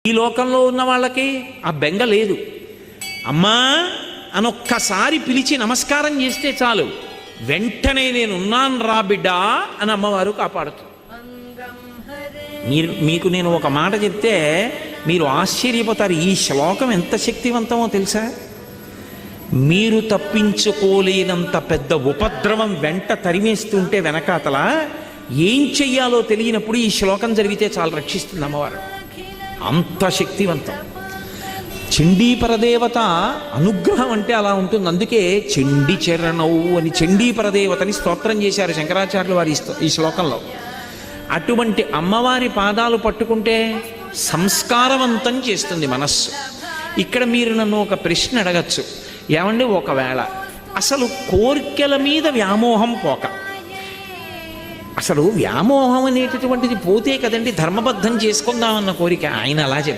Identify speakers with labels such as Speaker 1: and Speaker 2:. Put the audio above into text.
Speaker 1: ఈ లోకంలో ఉన్న వాళ్ళకి ఆ బెంగ లేదు. అమ్మా అనొక్కసారి పిలిచి నమస్కారం చేస్తే చాలు, వెంటనే నేనున్నాను రా బిడ్డా అని అమ్మవారు కాపాడుతుంది. మీకు నేను ఒక మాట చెప్తే మీరు ఆశ్చర్యపోతారు. ఈ శ్లోకం ఎంత శక్తివంతమో తెలుసా? మీరు తప్పించుకోలేనంత పెద్ద ఉపద్రవం వెంట తరిమేస్తుంటే వెనకాతల ఏం చెయ్యాలో తెలియనప్పుడు ఈ శ్లోకం జరిగితే చాలా రక్షిస్తుంది అమ్మవారు. అంత శక్తివంతం. చండీపరదేవత అనుగ్రహం అంటే అలా ఉంటుంది. అందుకే చండీ చరణవు అని చండీపరదేవతని స్తోత్రం చేశారు శంకరాచార్యులు వారి ఈ శ్లోకంలో. అటువంటి అమ్మవారి పాదాలు పట్టుకుంటే సంస్కారవంతం చేస్తుంది మనస్సు. ఇక్కడ మీరు నన్ను ఒక ప్రశ్న అడగచ్చు, ఏమండి ఒకవేళ అసలు కోరికల మీద వ్యామోహం పోక, అసలు వ్యామోహం అనేటటువంటిది పోతే కదండి ధర్మబద్ధం చేసుకుందామన్న కోరిక. ఆయన అలా చెప్పారు.